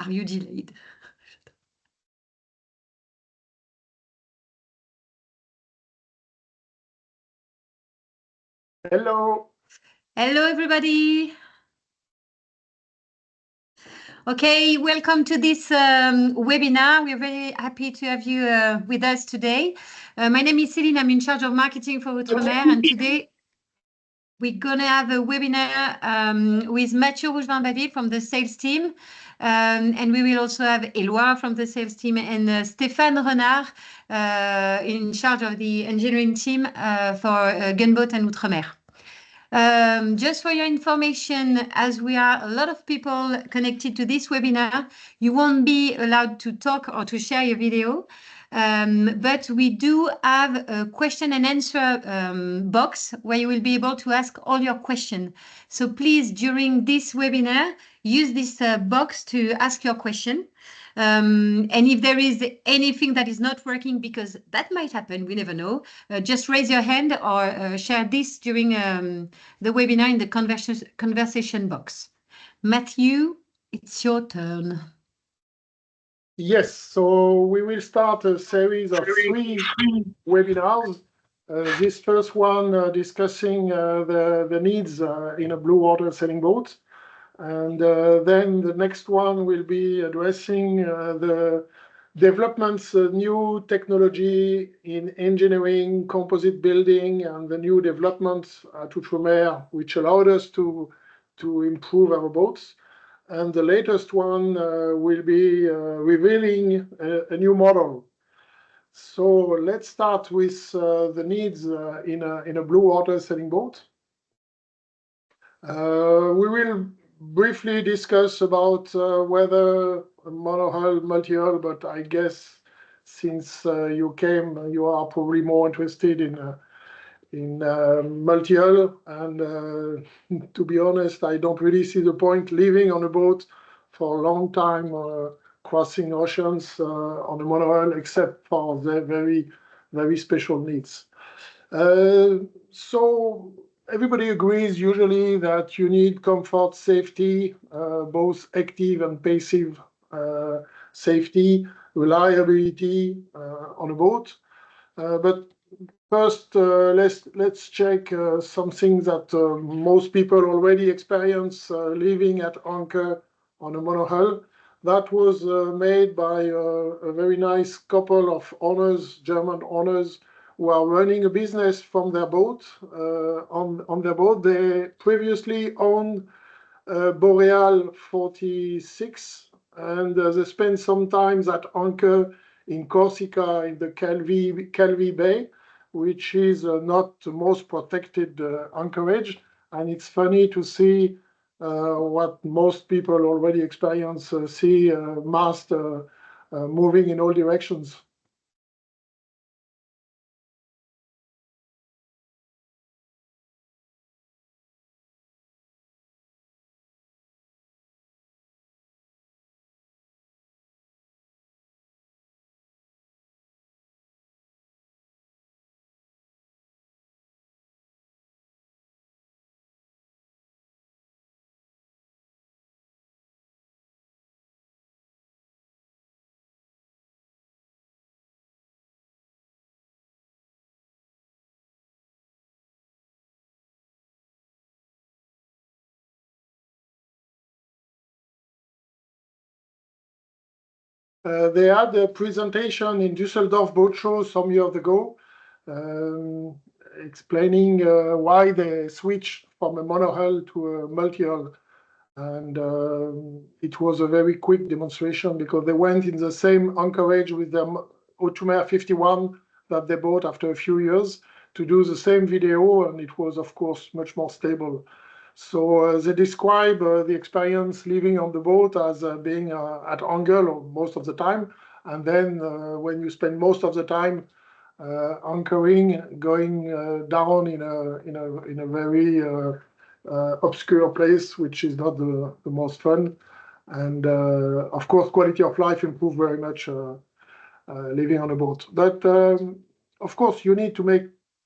Are you delayed? Hello. Hello, everybody. Okay, welcome to this webinar. We're very happy to have you with us today. My name is Céline. I'm in charge of marketing for Outremer, and today we're going to have a webinar with Mathieu Rougevin-Baville from the sales team. And we will also have Éloi from the sales team and Stéphane Renard in charge of the engineering team for Gunboat and Outremer. Just for your information, as we are a lot of people connected to this webinar, you won't be allowed to talk or to share your video. But we do have a question and answer box where you will be able to ask all your questions. So please, during this webinar, use this box to ask your question. And if there is anything that is not working, because that might happen, we never know, just raise your hand or share this during the webinar in the conversation box. Matthew, it's your turn. Yes, so we will start a series of 3 webinars. This first one discussing the needs in a blue water sailing boat. And then the next one will be addressing the developments, new technology in engineering, composite building, and the new developments at Outremer, which allowed us to improve our boats. And the latest one will be revealing a new model. So let's start with the needs in a blue water sailing boat. We will briefly discuss about whether monohull, multi-hull, but I guess since you came, you are probably more interested in multi-hull, and to be honest, I don't really see the point living on a boat for a long time crossing oceans on a monohull, except for the very, very special needs. So everybody agrees usually that you need comfort, safety, both active and passive safety, reliability on a boat. But first, let's check some things that most people already experience living at anchor on a monohull. That was made by a very nice couple of owners, German owners, who are running a business from their boat. On their boat, they previously owned Boreal 46, and they spent some time at anchor in Corsica in the Calvi Bay, which is not the most protected anchorage. And it's funny to see what most people already experience, see mast moving in all directions. They had a presentation in Düsseldorf Boat Show some years ago, explaining why they switched from a monohull to a multi-hull. And it was a very quick demonstration because they went in the same anchorage with the Outremer 51 that they bought after a few years to do the same video, and it was, of course, much more stable. So they describe the experience living on the boat as being at angle most of the time, and then when you spend most of the time anchoring, going down in a very obscure place, which is not the most fun. And of course, quality of life improved very much living on a boat. But of course, you need to make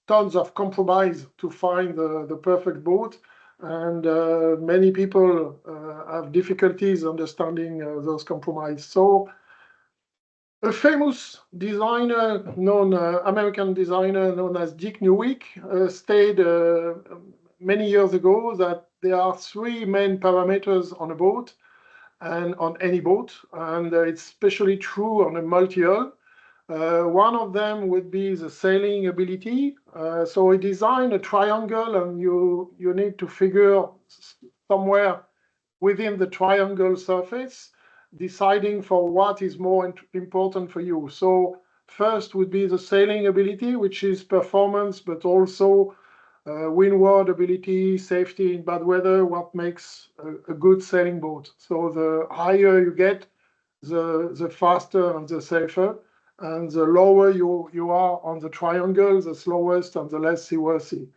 tons of compromise to find the perfect boat. And many people have difficulties understanding those compromises. So a famous designer, American designer known as Dick Newick, stated many years ago that there are three main parameters on a boat and on any boat, and it's especially true on a multi-hull. One of them would be the sailing ability. So we design a triangle, and you need to figure somewhere within the triangle surface, deciding for what is more important for you. So first would be the sailing ability, which is performance, but also windward ability, safety in bad weather, what makes a good sailing boat. So the higher you get, the faster and the safer, and the lower you are on the triangle, the slowest and the less seaworthy.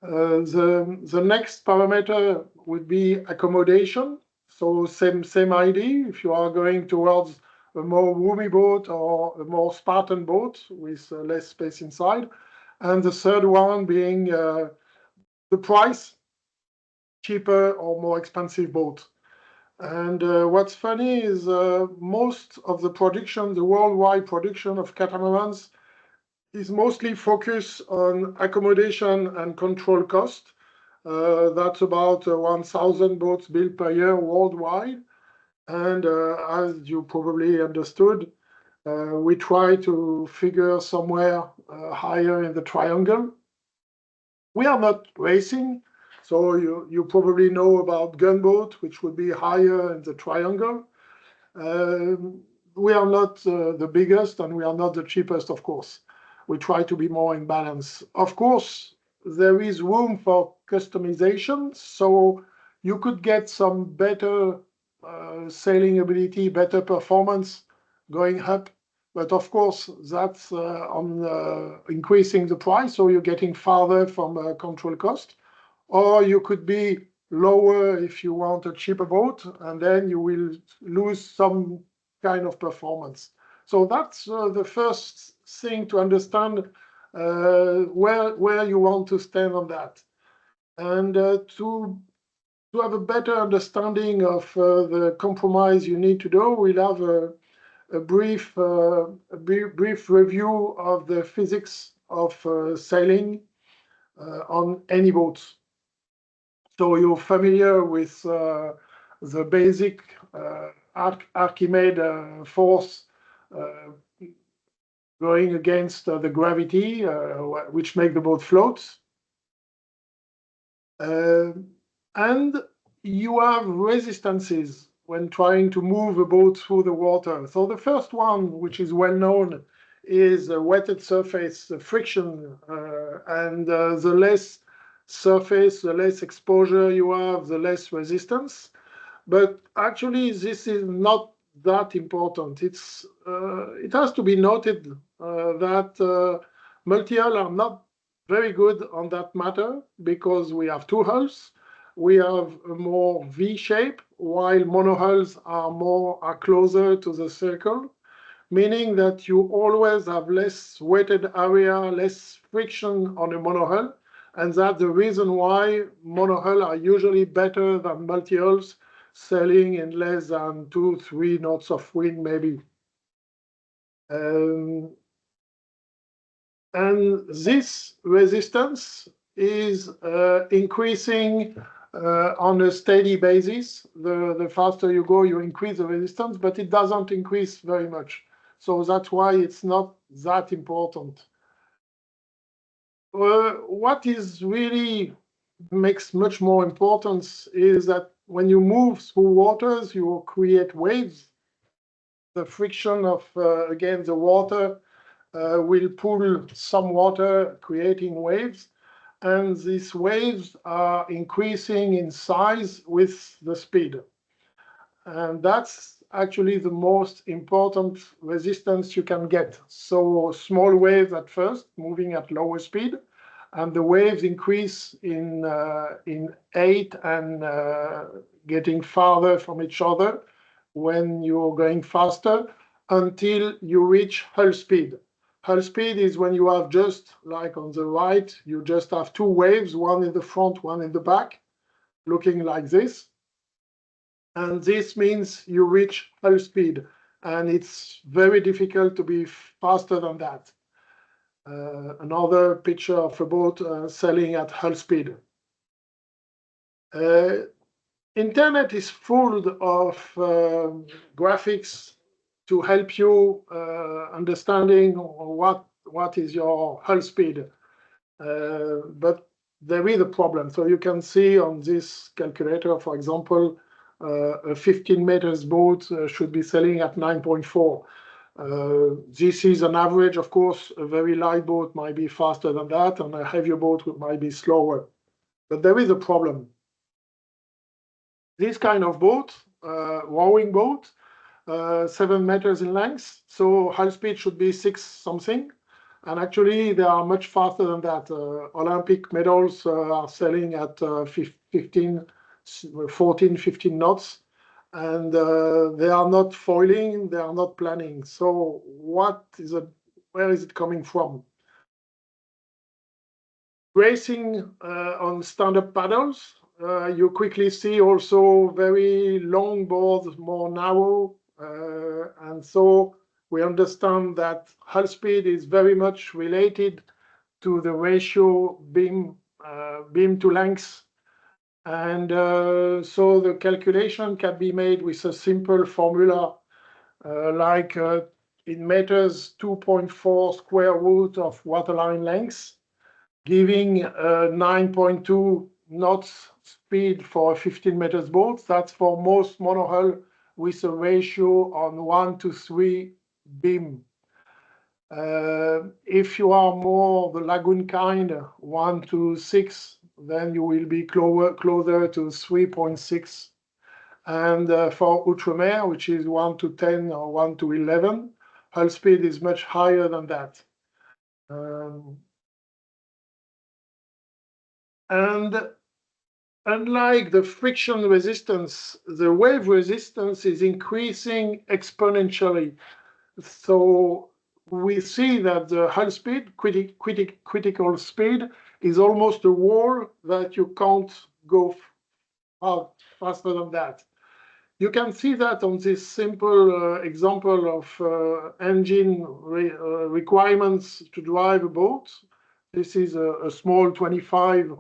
The next parameter would be accommodation. So same idea. If you are going towards a more roomy boat or a more Spartan boat with less space inside. And the third one being the price, cheaper or more expensive boat. And what's funny is most of the production, the worldwide production of catamarans is mostly focused on accommodation and control cost. That's about 1,000 boats built per year worldwide. And as you probably understood, we try to figure somewhere higher in the triangle. We are not racing, so you probably know about gunboat, which would be higher in the triangle. We are not the biggest, and we are not the cheapest, of course. We try to be more in balance. Of course, there is room for customization, so you could get some better sailing ability, better performance going up. But of course, that's on increasing the price, so you're getting farther from control cost. Or you could be lower if you want a cheaper boat, and then you will lose some kind of performance. So that's the first thing to understand where you want to stand on that. And to have a better understanding of the compromise you need to do, we'll have a brief review of the physics of sailing on any boats. So you're familiar with the basic Archimedes force going against the gravity, which make the boat float. And you have resistances when trying to move a boat through the water. So the first one, which is well known, is a wetted surface, the friction, and the less surface, the less exposure you have, the less resistance. But actually, this is not that important. It has to be noted that multi-hull are not very good on that matter because we have two hulls. We have a more V shape, while monohulls are closer to the circle, meaning that you always have less wetted area, less friction on a monohull, and that's the reason why monohull are usually better than multi-hulls, sailing in less than 2-3 knots of wind, maybe. And this resistance is increasing on a steady basis. The faster you go, you increase the resistance, but it doesn't increase very much. So that's why it's not that important. What is really makes much more importance is that when you move through waters, you create waves. The friction of, again, the water will pull some water, creating waves. And these waves are increasing in size with the speed. And that's actually the most important resistance you can get. So small waves at first, moving at lower speed, and the waves increase in height and getting farther from each other when you're going faster until you reach hull speed. Hull speed is when you have just, like on the right, you just have two waves, one in the front, one in the back, looking like this. and this means you reach hull speed, and it's very difficult to be faster than that. Another picture of a boat sailing at hull speed. Internet is full of graphics to help you understanding what is your hull speed. But there is a problem. So you can see on this calculator, for example, a 15 meters boat should be sailing at 9.4. This is an average, of course. A very light boat might be faster than that, and a heavier boat might be slower. But there is a problem. This kind of boat, rowing boat, 7 meters in length, so hull speed should be 6 something. And actually, they are much faster than that. Olympic medals are sailing at 14, 15 knots. And they are not foiling, they are not planning. So where is it coming from? Racing on stand-up paddles, you quickly see also very long boards, more narrow. And so we understand that hull speed is very much related to the ratio beam to length. And so the calculation can be made with a simple formula like in meters 2.4 square root of waterline length, giving 9.2 knots speed for a 15 meters boat. That's for most monohull with a ratio on 1:3 beam. If you are more the lagoon kind, 1:6, then you will be closer to 3.6. And for Outremer, which is 1:10 or 1:11, hull speed is much higher than that. And unlike the friction resistance, the wave resistance is increasing exponentially. So we see that the hull speed, critical speed, is almost a wall that you can't go faster than that. You can see that on this simple example of engine requirements to drive a boat. This is a small 25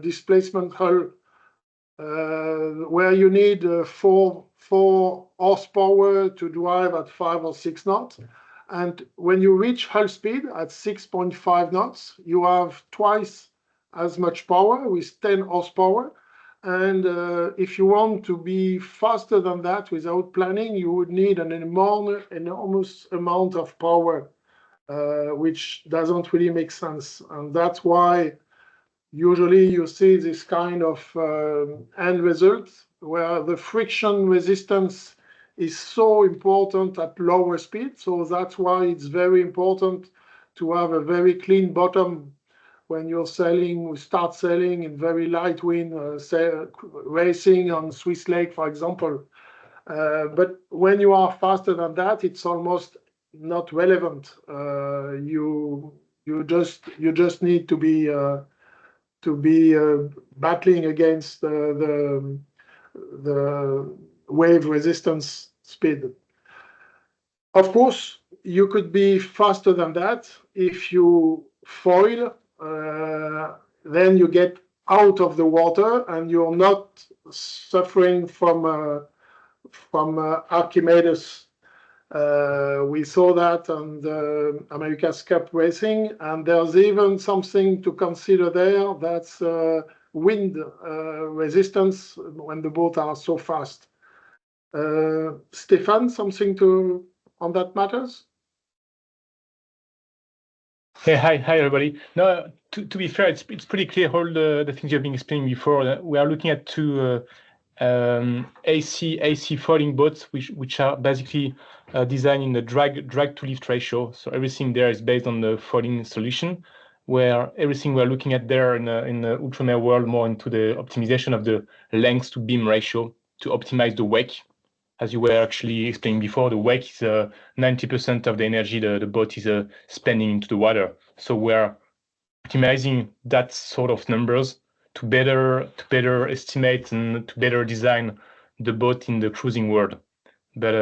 displacement hull where you need 4 horsepower to drive at 5 or 6 knots. And when you reach hull speed at 6.5 knots, you have twice as much power with 10 horsepower. And if you want to be faster than that without planning, you would need an enormous amount of power, which doesn't really make sense. And that's why usually you see this kind of end result where the friction resistance is so important at lower speed. So that's why it's very important to have a very clean bottom when you're start sailing in very light wind, racing on Swiss Lake, for example. But when you are faster than that, it's almost not relevant. You just need to be battling against the wave resistance speed. Of course, you could be faster than that if you foil. Then you get out of the water and you're not suffering from Archimedes. We saw that on the America's Cup racing, and there's even something to consider there. That's wind resistance when the boats are so fast. Stéphane, something on that matters? Hey, hi everybody. No, to be fair, it's pretty clear all the things you've been explaining before. We are looking at two AC foiling boats, which are basically designed in the drag to lift ratio. So everything there is based on the foiling solution, where everything we're looking at there in the Outremer world more into the optimization of the length to beam ratio to optimize the wake. As you were actually explaining before, the wake is 90% of the energy the boat is spending into the water. So we're optimizing that sort of numbers to better estimate and to better design the boat in the cruising world. But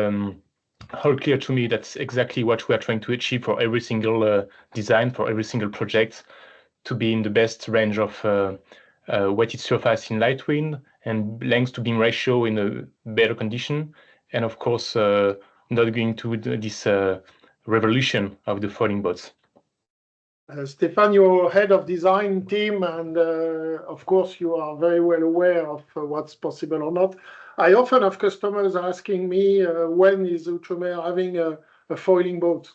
all clear to me that's exactly what we are trying to achieve for every single design, for every single project, to be in the best range of wetted surface in light wind and length to beam ratio in a better condition. And of course, not going to this revolution of the foiling boats. Stéphane, you're head of design team, and of course you are very well aware of what's possible or not. I often have customers asking me when is Outremer having a foiling boat?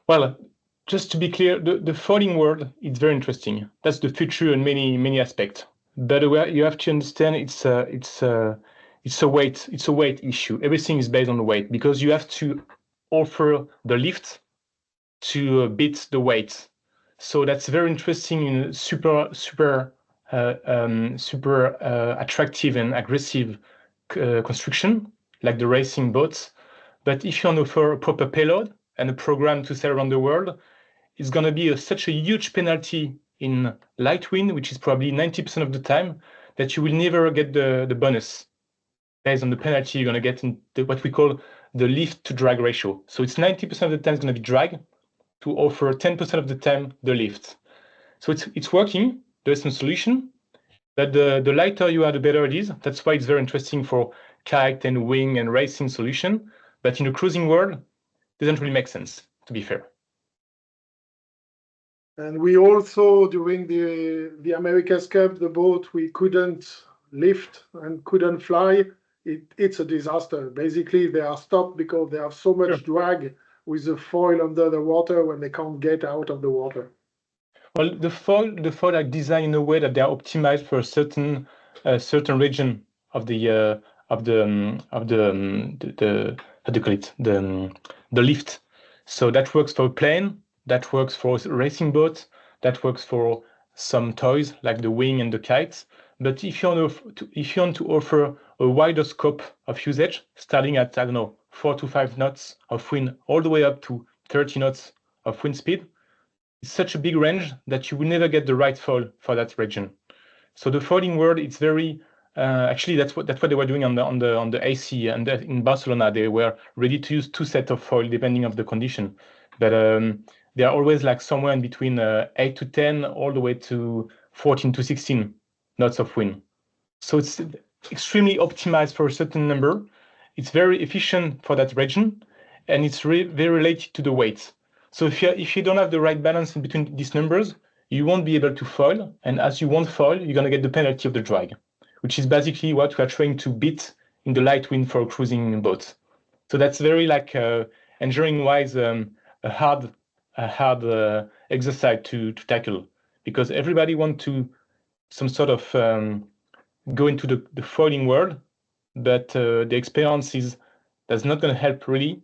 Well, just to be clear, the foiling world is very interesting. That's the future in many aspects. But you have to understand it's a weight issue. Everything is based on the weight because you have to offer the lift to beat the weight. So that's very interesting in super attractive and aggressive construction like the racing boats. But if you want to offer a proper payload and a program to sail around the world, it's going to be such a huge penalty in light wind, which is probably 90% of the time, that you will never get the bonus based on the penalty you're going to get in what we call the lift to drag ratio. So it's 90% of the time it's going to be drag to offer 10% of the time the lift. So it's working. There's some solution, but the lighter you are, the better it is. That's why it's very interesting for kite and wing and racing solution. But in the cruising world, it doesn't really make sense, to be fair. And we also, during the America's Cup, the boat we couldn't lift and couldn't fly, it's a disaster. Basically, they are stopped because they have so much drag with the foil under the water when they can't get out of the water. Well, the foil are designed in a way that they are optimized for a certain region of the how do you call it, the lift. So that works for a plane, that works for a racing boat, that works for some toys like the wing and the kites. But if you want to offer a wider scope of usage, starting at, I don't know, 4 to 5 knots of wind, all the way up to 30 knots of wind speed, it's such a big range that you will never get the right foil for that region. So the foiling world, it's very actually that's what they were doing on the AC, and in Barcelona they were ready to use 2 sets of foil depending on the condition, but they are always like somewhere in between 8 to 10 all the way to 14 to 16 knots of wind. So it's extremely optimized for a certain number. It's very efficient for that region, and it's very related to the weight. So if you don't have the right balance in between these numbers, you won't be able to foil, and as you won't foil, you're going to get the penalty of the drag, which is basically what we are trying to beat in the light wind for cruising boats. So that's very like engineering-wise a hard exercise to tackle, because everybody wants to some sort of go into the foiling world, but the experience that's not going to help really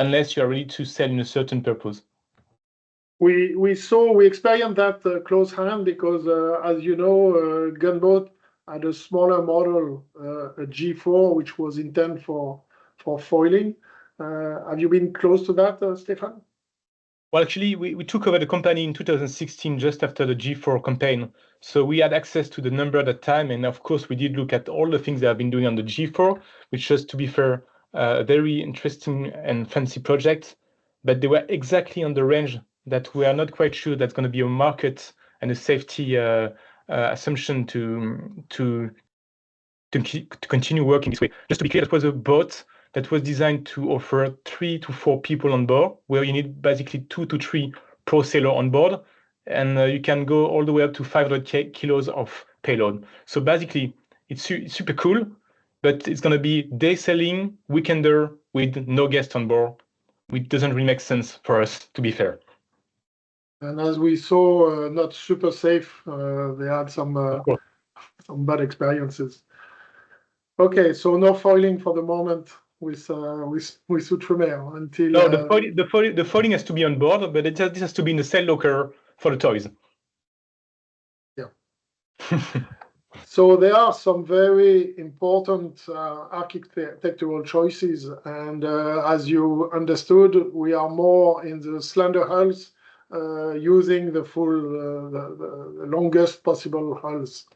unless you are ready to sell in a certain purpose. We experienced that close hand because, as you know, gunboat had a smaller model, a G4, which was intended for foiling. Have you been close to that, Stéphane? Well, actually, we took over the company in 2016, just after the G4 campaign. So we had access to the number at that time. And of course, we did look at all the things they have been doing on the G4, which was, to be fair, a very interesting and fancy project. But they were exactly on the range that we are not quite sure that's going to be a market and a safety assumption to continue working this way. Just to be clear, that was a boat that was designed to offer 3 to 4 people on board, where you need basically 2 to 3 pro sailor on board, and you can go all the way up to 500 kilos of payload. So basically, it's super cool, but it's going to be day sailing, weekender with no guest on board, which doesn't really make sense for us, to be fair. And as we saw, not super safe. They had some bad experiences. Okay, so no foiling for the moment with Outremer until. No, the foiling has to be on board, but this has to be in the sail locker for the toys. Yeah. So there are some very important architectural choices, and as you understood, we are more in the slender hulls, using the longest possible hulls.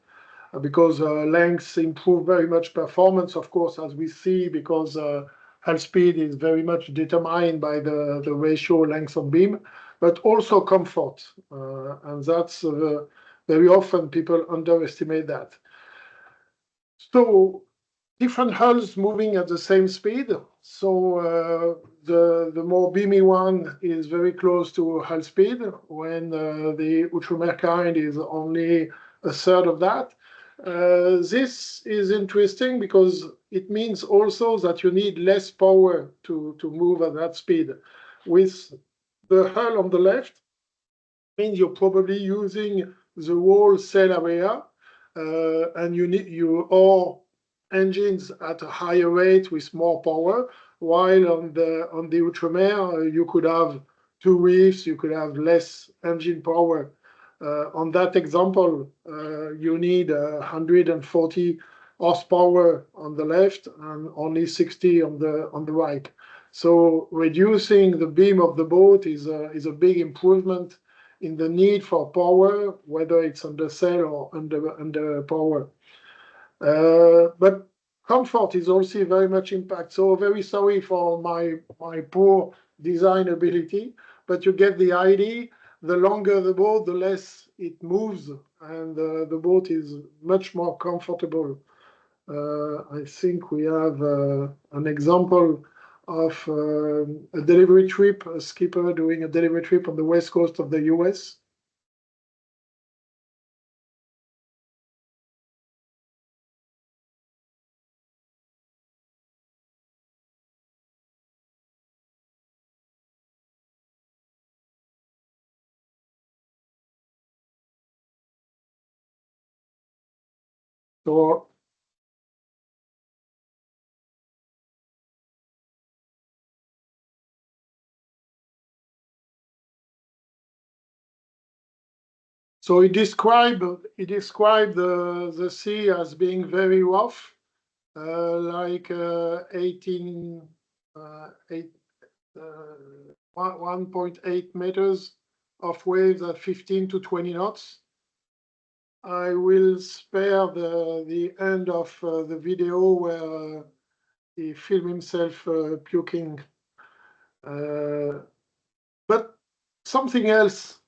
because lengths improve very much performance, of course, as we see, because hull speed is very much determined by the ratio length of beam, but also comfort. And that's very often people underestimate that. So different hulls moving at the same speed. So the more beamy one is very close to hull speed, when the Outremer kind is only a third of that. This is interesting because it means also that you need less power to move at that speed. With the hull on the left, means you're probably using the whole sail area, and you need all engines at a higher rate with more power, while on the Outremer, you could have two reefs, you could have less engine power. On that example, you need 140 horsepower on the left and only 60 on the right. So reducing the beam of the boat is a big improvement in the need for power, whether it's under sail or under power. But comfort is also very much impact. So very sorry for my poor design ability, but you get the idea. The longer the boat, the less it moves, and the boat is much more comfortable. I think we have an example of a delivery trip, a skipper doing a delivery trip on the west coast of the US. So So he described the sea as being very rough, like 1.8 meters of waves at 15 to 20 knots. I will spare the end of the video where he filmed himself puking. But something else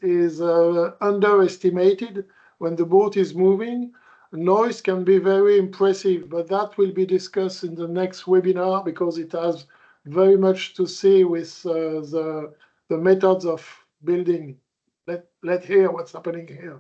is underestimated when the boat is moving. Noise can be very impressive, but that will be discussed in the next webinar because it has very much to see with the methods of building. Let's hear what's happening here.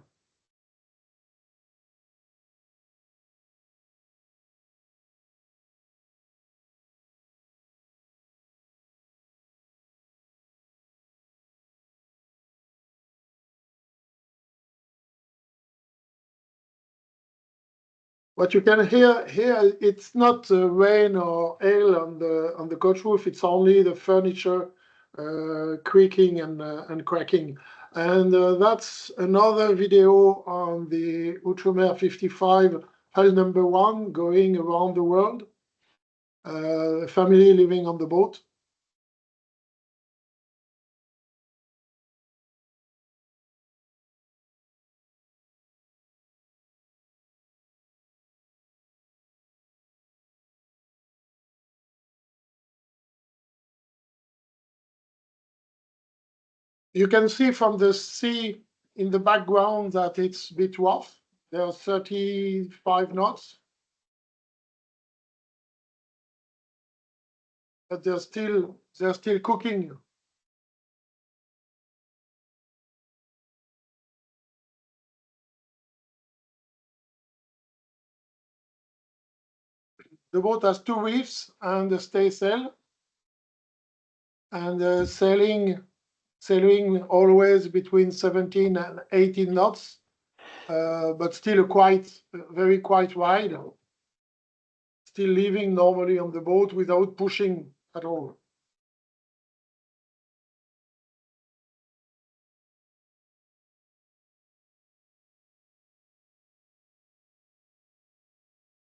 What you can hear here, it's not rain or hail on the coach roof. It's only the furniture creaking and cracking. And that's another video on the Outremer 55 hull number 1 going around the world. Family living on the boat. You can see from the sea in the background that it's a bit rough. There are 35 knots. But they're still cooking. The boat has two reefs and a staysail, and sailing always between 17 and 18 knots, but still very quite wide. Still living normally on the boat without pushing at all.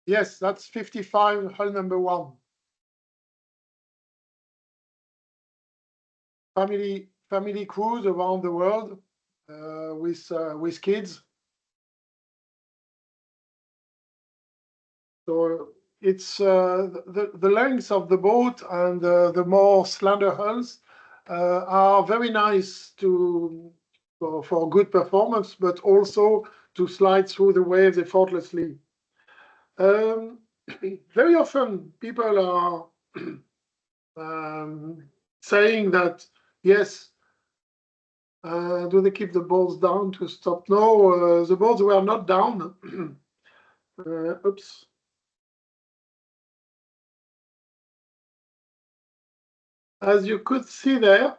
Yes, that's 55 hull number 1. Family cruise around the world with kids. So it's the length of the boat and the more slender hulls are very nice for good performance, but also to slide through the waves effortlessly. Very often people are saying that, yes, do they keep the boards down to stop? No, the boards were not down. Oops. As you could see there,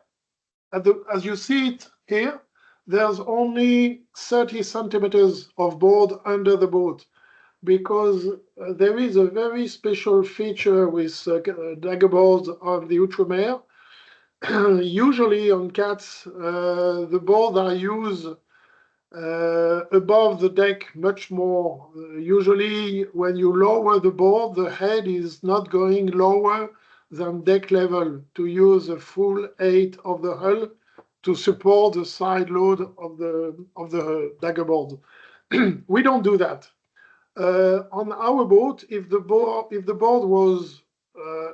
as you see it here, there's only 30 centimeters of board under the boat, because there is a very special feature with dagger boards on the Outremer. Usually on cats, the boards are used above the deck much more. Usually when you lower the board, the head is not going lower than deck level to use a full height of the hull to support the side load of the dagger board. We don't do that. On our boat, if the board was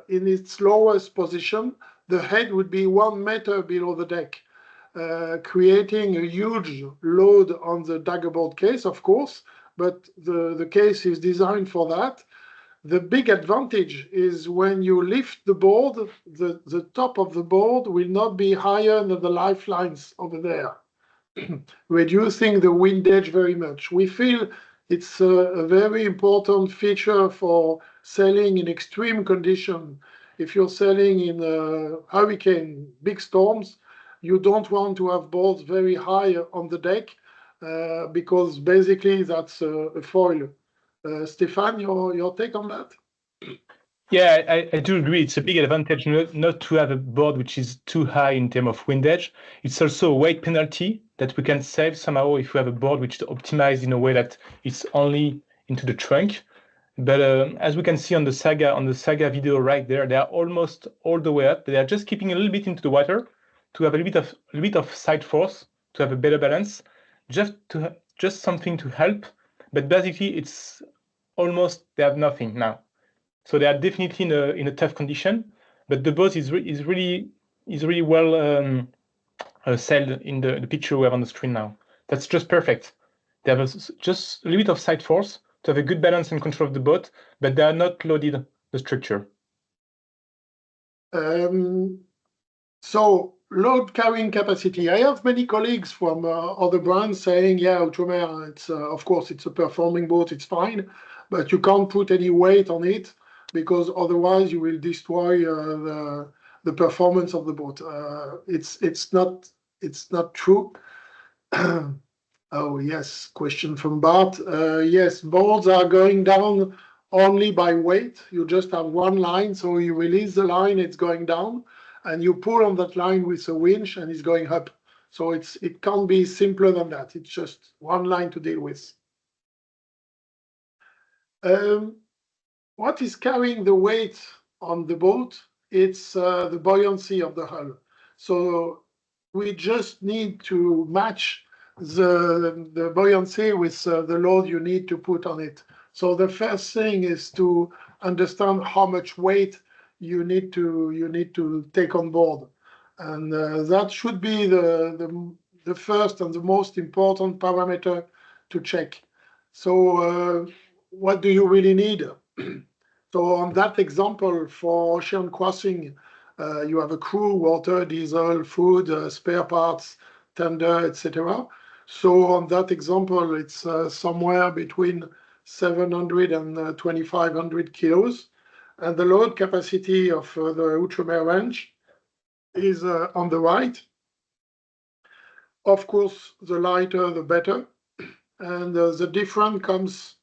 in its lowest position, the head would be 1 meter below the deck, creating a huge load on the dagger board case, of course, but the case is designed for that. The big advantage is when you lift the board, the top of the board will not be higher than the lifelines over there, reducing the windage very much. We feel it's a very important feature for sailing in extreme condition. If you're sailing in a hurricane, big storms, you don't want to have boards very high on the deck because basically that's a foil. Stefan, your take on that? Yeah, I do agree. It's a big advantage not to have a board which is too high in terms of windage. It's also a weight penalty that we can save somehow if we have a board which is optimized in a way that it's only into the trunk. But as we can see on the Saga video right there, they are almost all the way up. They are just keeping a little bit into the water to have a little bit of side force, to have a better balance, just something to help. But basically, it's almost they have nothing now. So they are definitely in a tough condition. But the boat is really well sailed in the picture we have on the screen now. That's just perfect. They have just a little bit of side force to have a good balance and control of the boat, but they are not loaded the structure. So load carrying capacity. I have many colleagues from other brands saying, yeah, Outremer, it's of course it's a performing boat, it's fine, but you can't put any weight on it because otherwise you will destroy the performance of the boat. It's not true. Oh yes, question from Bart. Yes, boards are going down only by weight. You just have one line, so you release the line, it's going down, and you pull on that line with a winch, and it's going up. So it can't be simpler than that. It's just one line to deal with. What is carrying the weight on the boat? It's the buoyancy of the hull. So we just need to match the buoyancy with the load you need to put on it. So the first thing is to understand how much weight you need to take on board, and that should be the first and the most important parameter to check. So what do you really need? So on that example, for ocean crossing, you have a crew, water, diesel, food, spare parts, tender, etc. So on that example, it's somewhere between 700 and 2,500 kilos. And the load capacity of the Outremer range is on the right. Of course, the lighter, the better. And the difference comes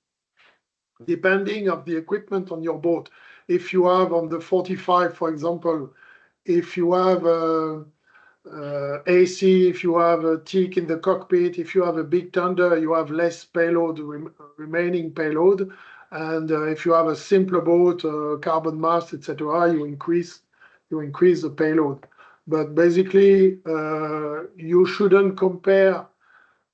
depending on the equipment on your boat. If you have on the 45, for example, if you have AC, if you have a teak in the cockpit, if you have a big tender, you have less payload, remaining payload. And if you have a simpler boat, carbon mast, etc., you increase the payload. But basically, you shouldn't compare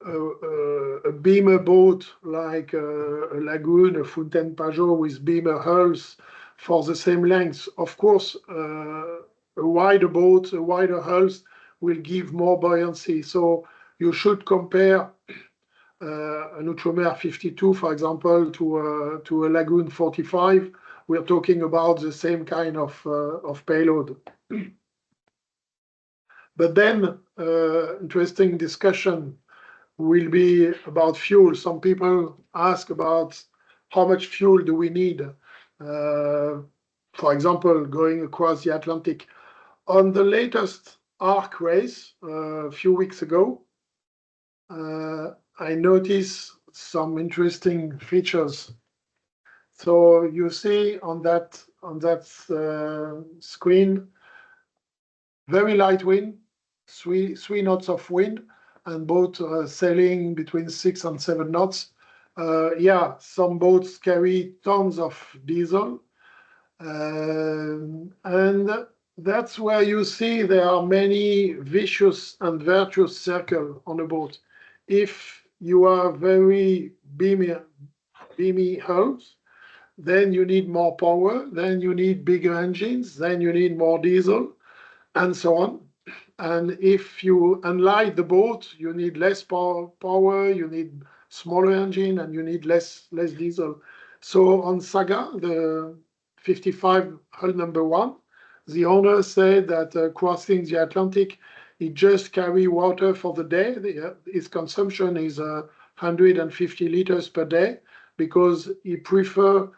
a beamer boat like a Lagoon, a Fontaine Pajot with beamer hulls for the same length. Of course, a wider boat, a wider hulls will give more buoyancy. So you should compare an Outremer 52, for example, to a Lagoon 45. We're talking about the same kind of payload. But then, interesting discussion will be about fuel. Some people ask about how much fuel do we need, for example, going across the Atlantic. On the latest ARC race a few weeks ago, I noticed some interesting features. So you see on that screen, very light wind, three knots of wind, and boat sailing between 6 and 7 knots. Yeah, some boats carry tons of diesel, and that's where you see there are many vicious and virtuous circles on a boat. If you are very beamy hulls, then you need more power, then you need bigger engines, then you need more diesel, and so on. And if you unlight the boat, you need less power, you need smaller engine, and you need less diesel. So on Saga, the 55 hull number 1, the owner said that crossing the Atlantic, he just carry water for the day. His consumption is 150 liters per day because he prefer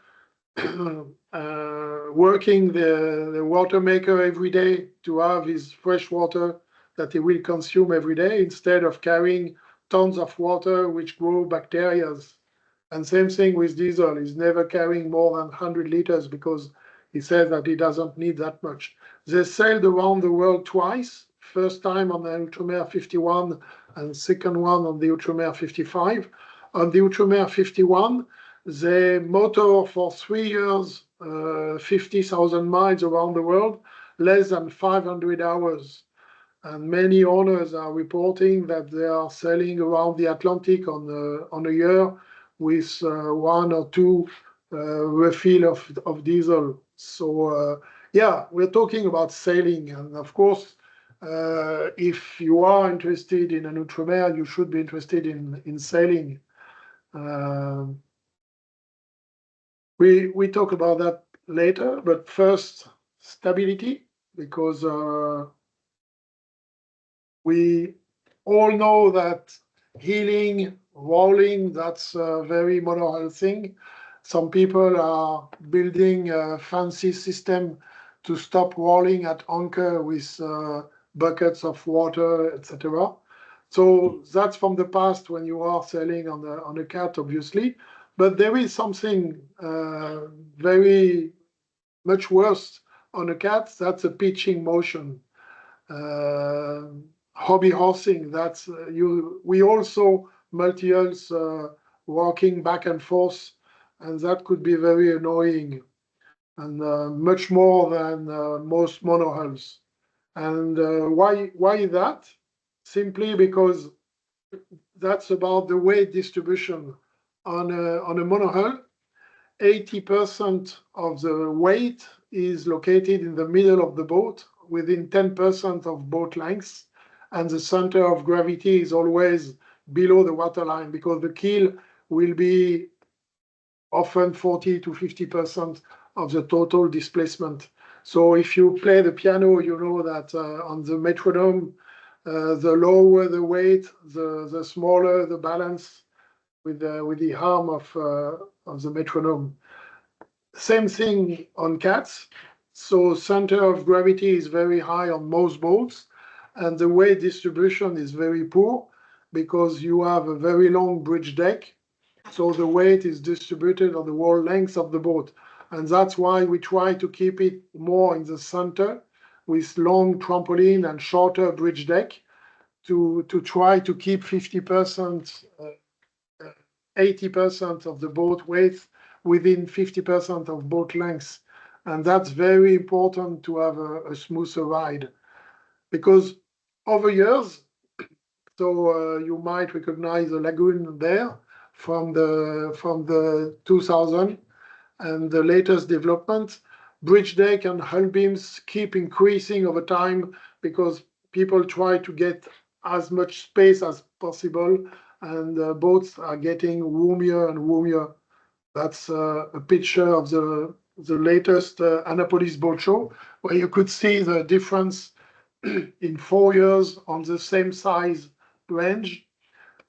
working the water maker every day to have his fresh water that he will consume every day instead of carrying tons of water which grow bacteria. And same thing with diesel. He's never carrying more than 100 liters because he says that he doesn't need that much. They sailed around the world twice, first time on the Outremer 51 and second one on the Outremer 55. On the Outremer 51, they motor for 3 years, 50,000 miles around the world, less than 500 hours. And many owners are reporting that they are sailing around the Atlantic on a year with 1 or 2 refill of diesel. So yeah, we're talking about sailing. And of course, if you are interested in an Outremer, you should be interested in sailing. We talk about that later, but first, stability, because we all know that heeling, rolling, that's a very monohull thing. Some people are building a fancy system to stop rolling at anchor with buckets of water, etc. So that's from the past when you are sailing on a cat, obviously. But there is something very much worse on a cat. That's a pitching motion. Hobby horsing. That's we also multi-hulls walking back and forth, and that could be very annoying, and much more than most monohulls. And why that? Simply because that's about the weight distribution. On a monohull, 80% of the weight is located in the middle of the boat, within 10% of boat length, and the center of gravity is always below the waterline because the keel will be often 40 to 50% of the total displacement. So if you play the piano, you know that on the metronome, the lower the weight, the smaller the balance with the arm of the metronome. Same thing on cats. So center of gravity is very high on most boats, and the weight distribution is very poor because you have a very long bridge deck. So the weight is distributed on the whole length of the boat. And that's why we try to keep it more in the center with long trampoline and shorter bridge deck to try to keep 50%, 80% of the boat weight within 50% of boat length. And that's very important to have a smoother ride. Because over years, So you might recognize the lagoon there from the 2000 and the latest development. Bridge deck and hull beams keep increasing over time because people try to get as much space as possible, and boats are getting roomier and roomier. That's a picture of the latest Annapolis Boat Show, where you could see the difference in 4 years on the same size range.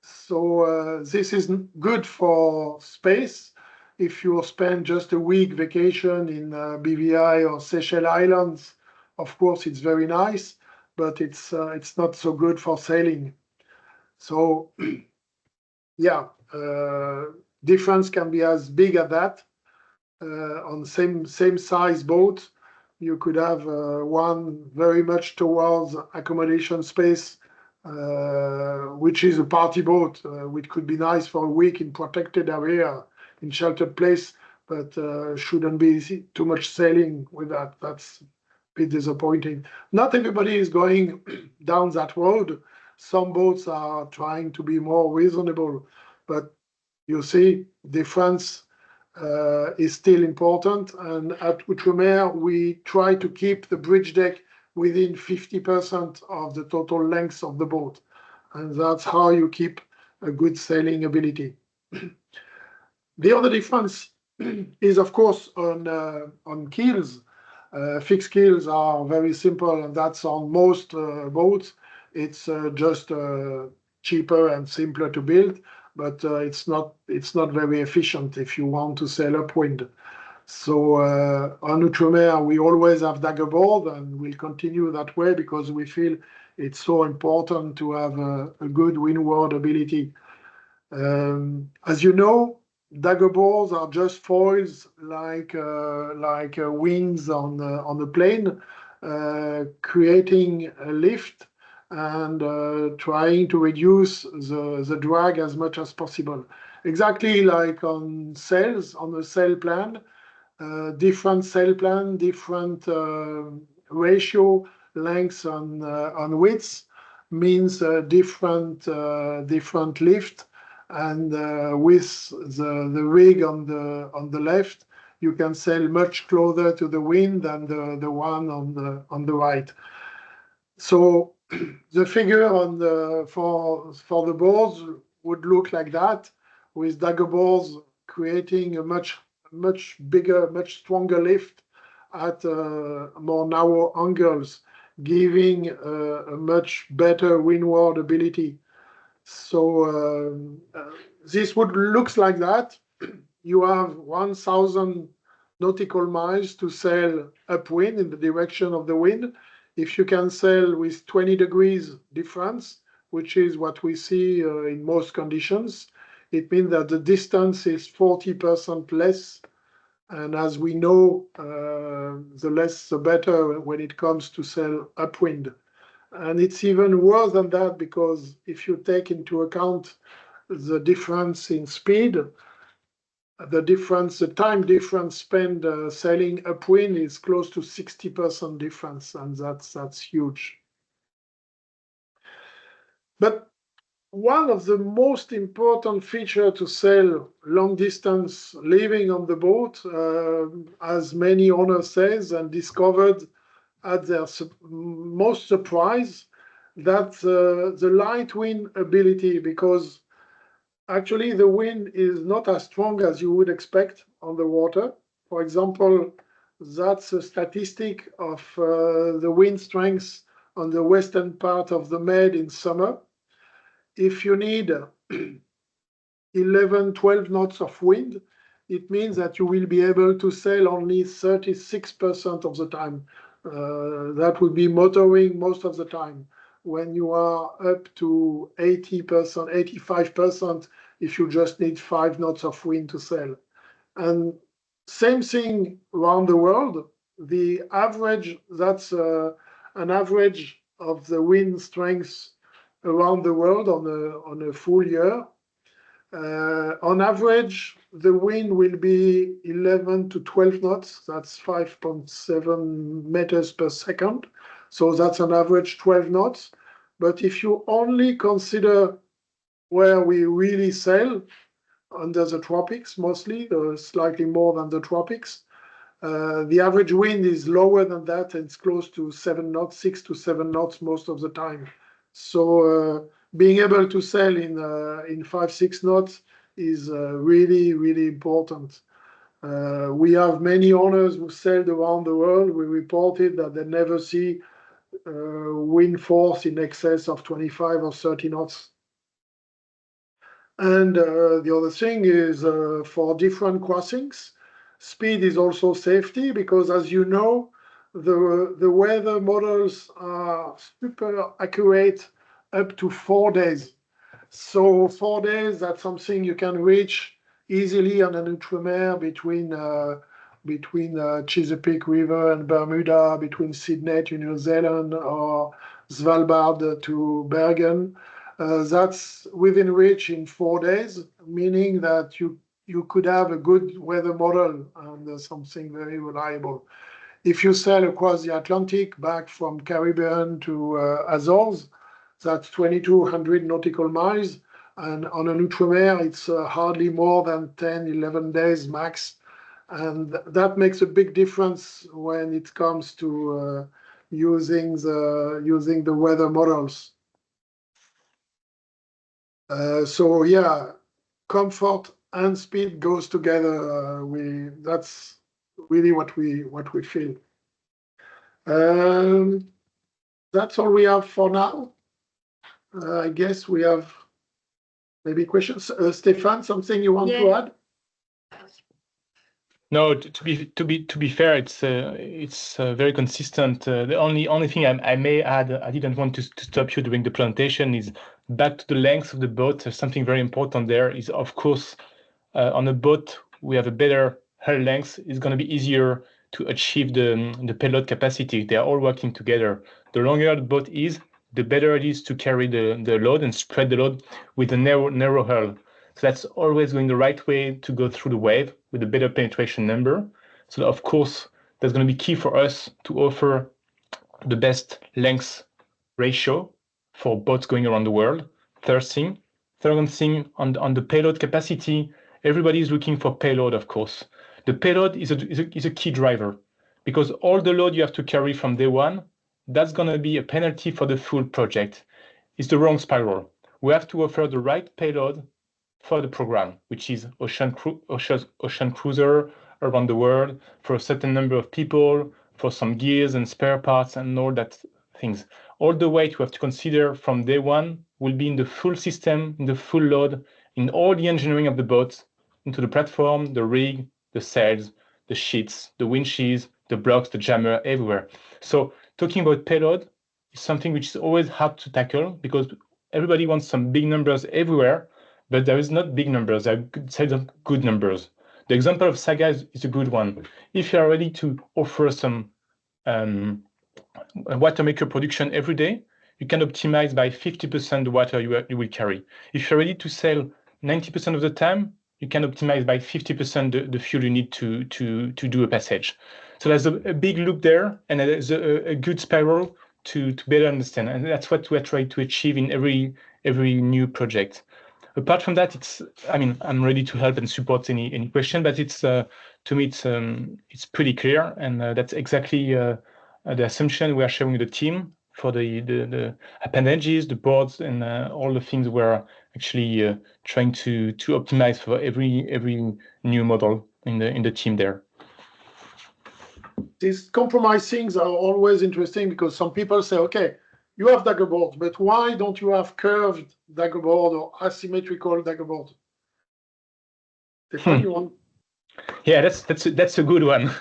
So this is good for space. If you spend just a week vacation in BVI or Seychelles Islands, of course it's very nice, but it's not so good for sailing. So yeah, difference can be as big as that. On same size boat, you could have one very much towards accommodation space, which is a party boat, which could be nice for a week in protected area, in sheltered place, but shouldn't be too much sailing with that. That's a bit disappointing. Not everybody is going down that road. Some boats are trying to be more reasonable, but you see, difference is still important. And at Outremer, we try to keep the bridge deck within 50% of the total length of the boat. And that's how you keep a good sailing ability. The other difference is, of course, on keels. Fixed keels are very simple, and that's on most boats. It's just cheaper and simpler to build, but it's not very efficient if you want to sail upwind. So on Outremer, we always have dagger board, and we'll continue that way because we feel it's so important to have a good windward ability. As you know, dagger boards are just foils like wings on the plane, creating a lift and trying to reduce the drag as much as possible. Exactly like on sails, on the sail plan, different sail plan, different ratio, lengths on widths means different lift. And with the rig on the left, you can sail much closer to the wind than the one on the right. So the figure for the boards would look like that, with dagger boards creating a much bigger, much stronger lift at more narrow angles, giving a much better windward ability. So this would looks like that. You have 1,000 nautical miles to sail upwind in the direction of the wind. If you can sail with 20 degrees difference, which is what we see in most conditions, it means that the distance is 40% less. And as we know, the less the better when it comes to sail upwind. And it's even worse than that, because if you take into account the difference in speed, the time difference spent sailing upwind is close to 60% difference, and that's huge. But one of the most important features to sail long distance living on the boat, as many owners says and discovered at their most surprise, that the light wind ability, because actually the wind is not as strong as you would expect on the water. For example, that's a statistic of the wind strength on the western part of the Med in summer. If you need 11, 12 knots of wind, it means that you will be able to sail only 36% of the time. That would be motoring most of the time. When you are up to 80%, 85%, if you just need 5 knots of wind to sail. And same thing around the world. The average, that's an average of the wind strength around the world on a full year. On average, the wind will be 11 to 12 knots. That's 5.7 meters per second. So that's an average 12 knots. But if you only consider where we really sail, under the tropics mostly, slightly more than the tropics, the average wind is lower than that, and it's close to 7 knots, 6 to 7 knots most of the time. So being able to sail in 5, 6 knots is really, really important. We have many owners who sailed around the world. We reported that they never see wind force in excess of 25 or 30 knots. And the other thing is for different crossings, speed is also safety, because as you know, the weather models are super accurate up to 4 days. So 4 days, that's something you can reach easily on an Outremer between Chesapeake River and Bermuda, between Sydney to New Zealand, or Svalbard to Bergen. That's within reach in 4 days, meaning that you could have a good weather model and something very reliable. If you sail across the Atlantic back from Caribbean to Azores, that's 2,200 nautical miles. And on an Outremer, it's hardly more than 10, 11 days max. And that makes a big difference when it comes to using the weather models. So yeah, comfort and speed goes together. That's really what we feel. That's all we have for now. I guess we have maybe questions. Stéphane, something you want to add? No, to be fair, it's very consistent. The only thing I may add, I didn't want to stop you during the presentation, is back to the length of the boat. Something very important there is, of course, on a boat we have a better hull length. It's going to be easier to achieve the payload capacity. They are all working together. The longer the boat is, the better it is to carry the load and spread the load with a narrow hull. So that's always going the right way to go through the wave with a better penetration number. So of course, that's going to be key for us to offer the best length ratio for boats going around the world. Third thing on the payload capacity, everybody is looking for payload, of course. The payload is a key driver, because all the load you have to carry from day one, that's going to be a penalty for the full project. It's the wrong spiral. We have to offer the right payload for the program, which is ocean cruiser around the world for a certain number of people, for some gears and spare parts and all that things. All the weight you have to consider from day one will be in the full system, in the full load, in all the engineering of the boat, into the platform, the rig, the sails, the sheets, the winches, the blocks, the jammer, everywhere. So talking about payload is something which is always hard to tackle, because everybody wants some big numbers everywhere, but there is not big numbers. There are good numbers. The example of Saga is a good one. If you are ready to offer some water maker production every day, you can optimize by 50% the water you will carry. If you're ready to sail 90% of the time, you can optimize by 50% the fuel you need to do a passage. So there's a big loop there, and there's a good spiral to better understand. And that's what we're trying to achieve in every new project. Apart from that, I'm ready to help and support any question, but it's to me it's pretty clear, and that's exactly the assumption we are sharing with the team for the appendages, the boards, and all the things we're actually trying to optimize for every new model in the team there. These compromise things are always interesting, because some people say, okay, you have dagger boards, but why don't you have curved dagger board or asymmetrical dagger board? Stéphane, you want? Yeah, that's a good one.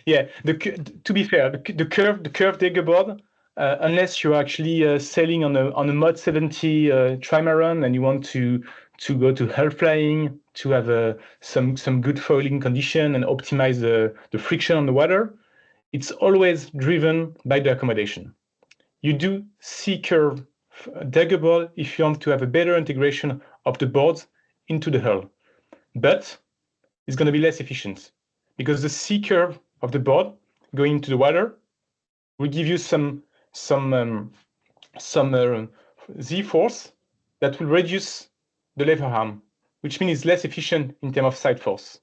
Yeah, to be fair, the curved dagger board, unless you're actually sailing on a mod 70 trimaran and you want to go to hull flying, to have some good foiling condition and optimize the friction on the water, it's always driven by the accommodation. You do C-curve dagger board if you want to have a better integration of the boards into the hull, but it's going to be less efficient, because the C-curve of the board going into the water will give you some Z force that will reduce the lever arm, which means it's less efficient in terms of side force.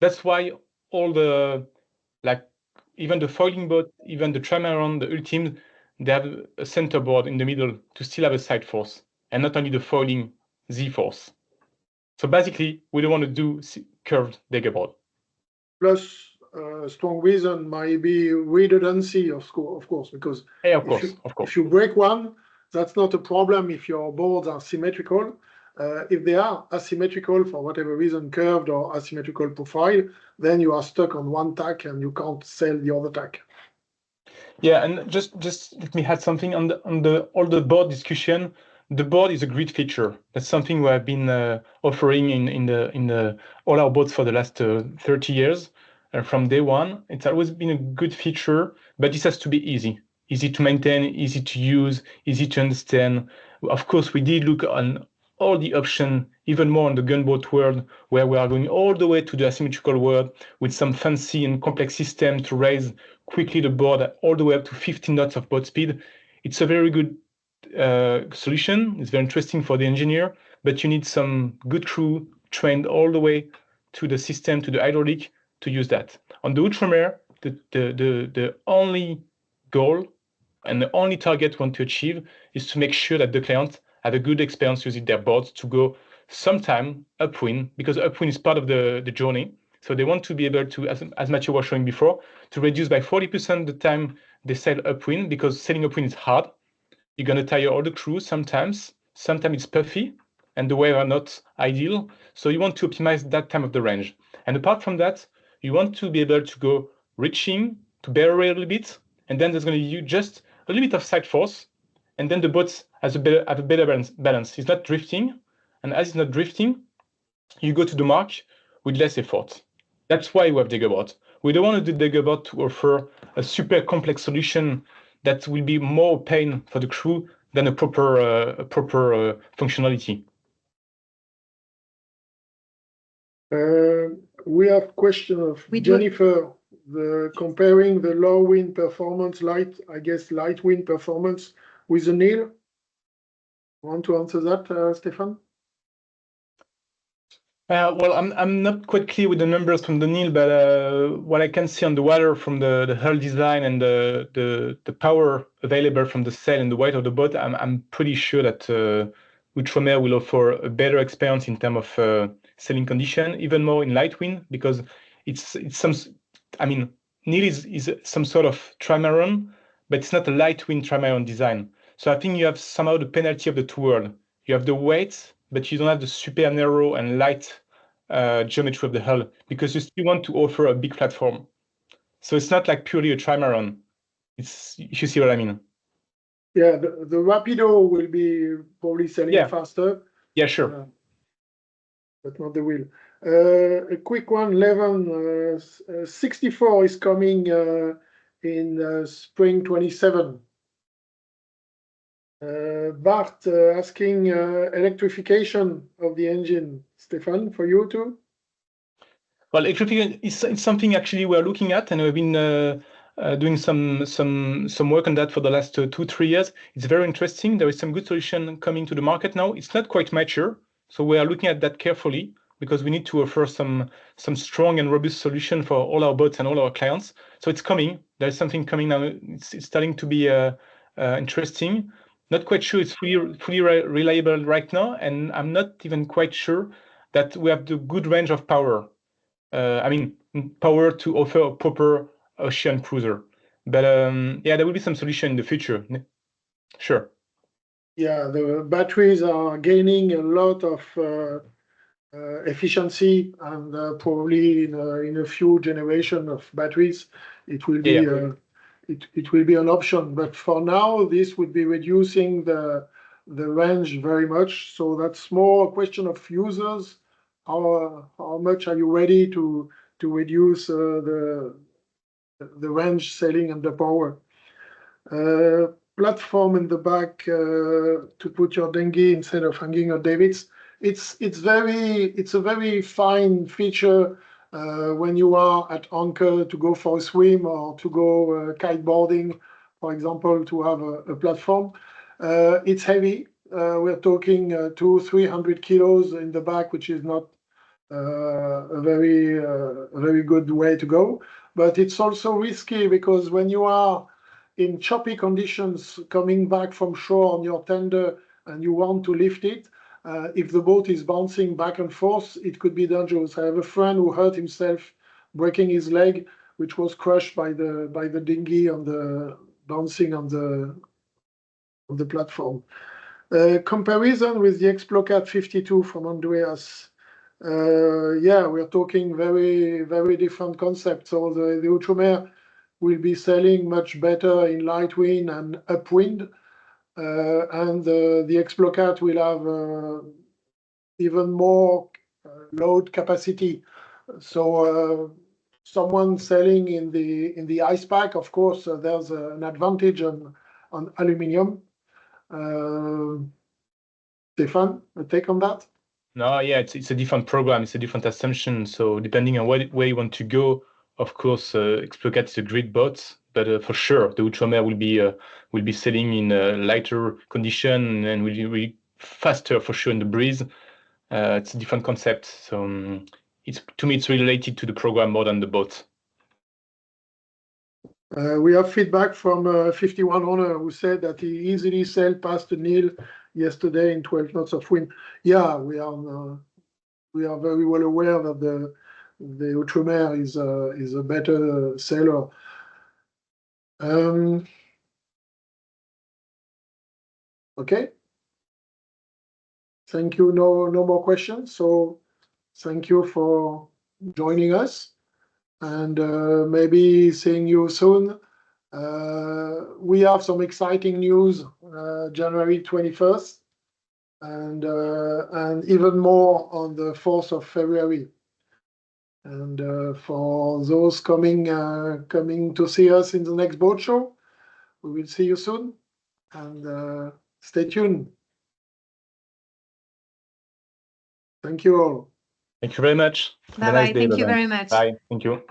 That's why all the, like, even the foiling boat, even the trimaran, the ultim, they have a center board in the middle to still have a side force, and not only the foiling Z force. So basically, we don't want to do curved dagger board. Plus, strong reason might be redundancy, of course, because if you break one, that's not a problem if your boards are symmetrical. If they are asymmetrical for whatever reason, curved or asymmetrical profile, then you are stuck on one tack and you can't sail the other tack. Yeah, and just let me add something on all the board discussion. The board is a great feature. That's something we have been offering in all our boats for the last 30 years. From day one, it's always been a good feature, but this has to be easy to maintain, easy to use, easy to understand. Of course, we did look on all the options, even more on the gunboat world, where we are going all the way to the asymmetrical world with some fancy and complex system to raise quickly the board all the way up to 15 knots of boat speed. It's a very good solution. It's very interesting for the engineer, but you need some good crew trained all the way to the system, to the hydraulic, to use that. On the Outremer, the only goal and the only target we want to achieve is to make sure that the client have a good experience using their boards to go sometime upwind, because upwind is part of the journey. So they want to be able to, as Mathieu was showing before, to reduce by 40% the time they sail upwind, because sailing upwind is hard. You're going to tire all the crew sometimes. Sometimes it's puffy and the waves are not ideal. So you want to optimize that time of the range. And apart from that, you want to be able to go reaching, to barrel a little bit, and then there's going to be just a little bit of side force, and then the boat have a better balance. It's not drifting, and as it's not drifting, you go to the mark with less effort. That's why we have dagger board. We don't want to do dagger board to offer a super complex solution that will be more pain for the crew than a proper functionality. We have question of Jennifer, comparing the low wind performance, light wind performance with the Nile. Want to answer that, Stefan? Well, I'm not quite clear with the numbers from the Nile, but what I can see on the water from the hull design and the power available from the sail and the weight of the boat, I'm pretty sure that Outremer will offer a better experience in terms of sailing condition, even more in light wind, because it's some. I mean, Nile is some sort of trimaran, but it's not a light wind trimaran design. So I think you have somehow the penalty of the two worlds. You have the weight, but you don't have the super narrow and light geometry of the hull, because you still want to offer a big platform. So it's not like purely a trimaran. If you see what I mean. Yeah, the Rapido will be probably sailing faster. Yeah, sure. But not the wheel. A quick one, Levin, 64 is coming in spring 27. Bart asking electrification of the engine. Stefan, for you too? Well, electrification is something actually we're looking at, and we've been doing some work on that for the last 2-3 years. It's very interesting. There is some good solution coming to the market now. It's not quite mature, so we are looking at that carefully, because we need to offer some strong and robust solution for all our boats and all our clients. So it's coming. There's something coming now. It's starting to be interesting. Not quite sure it's fully reliable right now, and I'm not even quite sure that we have the good range of power. I mean, power to offer a proper ocean cruiser. But yeah, there will be some solution in the future. Sure. Yeah, the batteries are gaining a lot of efficiency, and probably in a few generations of batteries, it will be it will be an option. But for now, this would be reducing the range very much. So that's more a question of users. How much are you ready to reduce the range sailing and the power? Platform in the back to put your dinghy instead of hanging on davits. It's a very fine feature when you are at anchor to go for a swim or to go kiteboarding for example, to have a platform. It's heavy. We're talking 200-300 kilos in the back, which is not a very good way to go. But it's also risky because when you are in choppy conditions coming back from shore on your tender and you want to lift it, if the boat is bouncing back and forth, it could be dangerous. I have a friend who hurt himself breaking his leg, which was crushed by the dinghy on the bouncing on the platform. Comparison with the Explocat 52 from Andreas. Yeah, we're talking very different concepts. So the Outremer will be sailing much better in light wind and upwind, and the Explocat will have even more load capacity. So someone sailing in the ice pack, of course, there's an advantage on aluminium. Stefan, a take on that? No, yeah, it's a different program, it's a different assumption. So depending on where you want to go, of course, Explocat is a great boat, but for sure the Outremer will be sailing in a lighter condition and will be faster for sure in the breeze. It's a different concept. So to me, it's related to the program more than the boat. We have feedback from 51 owner who said that he easily sailed past the Nile yesterday in 12 knots of wind. Yeah, we are very well aware that the Outremer is a better sailor. Okay. Thank you. No more questions. So thank you for joining us, and maybe seeing you soon. We have some exciting news January 21st, and even more on the 4th of February. And for those coming to see us in the next boat show, we will see you soon, and stay tuned. Thank you all. Thank you very much. Bye bye. Thank you very much. Bye. Thank you.